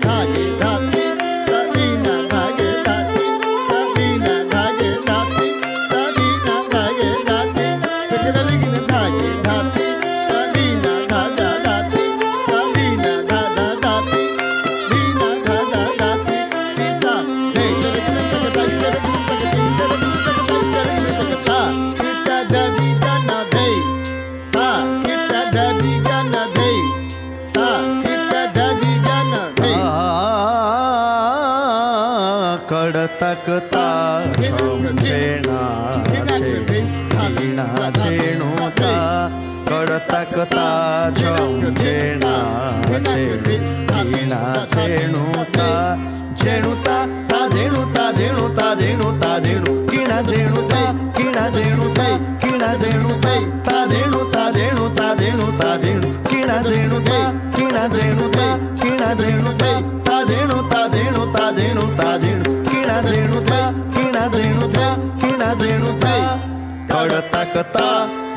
धागे धाती तदीना धागे धाती तदीना धागे धाती तदीना धागे धाती तकदलीना धागे धाती तदीना धागा धाती तदीना धागा धाती दीना धागा धाती सीता हे kita dadi gana dei ha kita dadi gana dei ha kita dadi gana dei कडतकता झेणा झेणुता कडतकता झेणा झेणुता झेणुता झेणुता झेणुता झेणुता झेणु किणा झेणुता किणा झेणुता किणा झेणुता ता झेणुता झेणुता झेणुता झेणु किणा झेणुता किणा झेणुता किणा झेणुता ता झेणुता झेणुता झेणुता झेणु किणा झेणुता किणा झेणुता किणा झेणुता कडतकता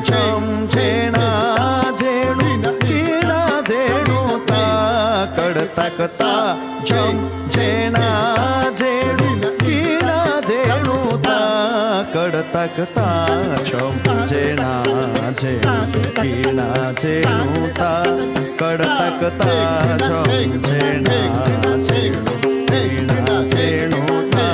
झम झेणा झेणु किणा झेणुता कडतकता झम झेणा झेणु किणा झेणुता कडतकता झम झेणा झेणु किणा झेणुता कडतकता झम झेणा झेणु किणा झेणुता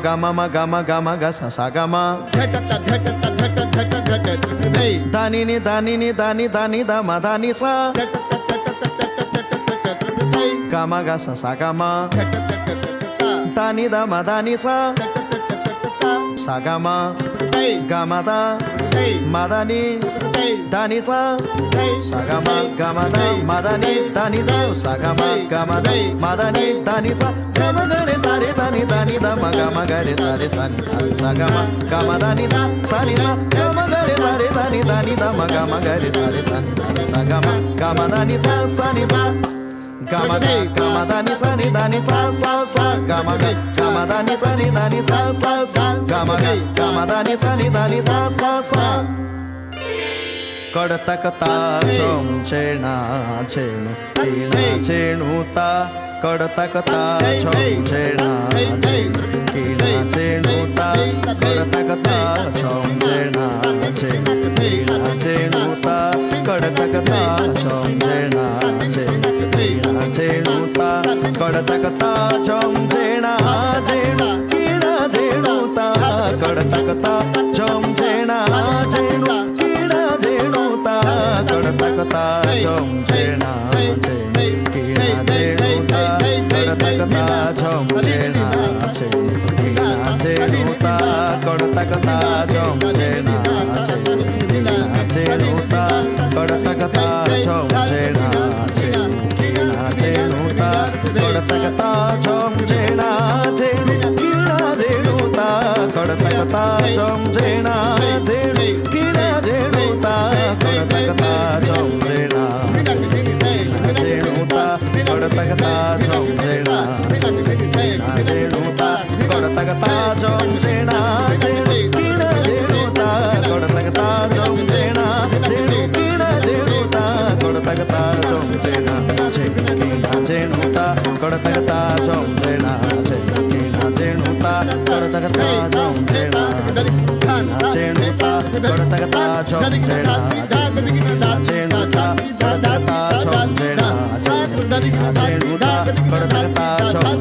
gama ma gama gama ga sa sa gama dani ni dani ni dani dani da ma dani sa gama ga sa sa gama dani da ma dani sa sa gama gama da ma dani dani sa sa gama gama da ma dani dani da sa gama gama da ma dani dani sa gama ga re sa re dani dani da ma gama ga re sa re sa ni sa gama gama dani da sa ni da gama ga re sa re dani dani da ma gama ga re sa re sa ni sa gama gama dani sa sa ni sa gama da gama dani sa ni dani sa sa sa gama ga gama dani sa ni dani sa sa sa gama ga gama dani sa ni dani sa sa sa कडतकता झम झेणा झेणु किणा झेणुता कडतकता झम झेणा झेणु किणा झेणुता कडतकता झम झेणा झेणु किणा झेणुता कडतकता झम झेणा झेणु किणा झेणुता कडतकता झम झेणा झेणु किणा झेणुता कडतकता झम झेणा झेणु कडतकता झम झेणा झेणु किणा झेणुता कडतकता झम झेणा झेणु किणा झेणुता कडतकता झम झेणा झेणु किणा झेणुता कडतकता झम झेणा झेणु किणा झेणुता कडतकता झम झेणा झेणु किणा झेणुता कडतकता झम झेणा झेणु किणा झेणुता कडतकता झम झेणा झेणुता कडतकता झम झेणा झेणुता कडतकता झम झेणा झेणु किणा झेणुता कडतकता झम झेणा झेणु किणा झेणुता कडतकता झम झेणा झेणु किणा झेणुता कडतकता झम झेणा झेणु किणा झेणुता कडतकता झम झेणा झेणुता कडतकता झम झेणा झेणुता कडतकता झम झेणा झेणुता कडतकता झम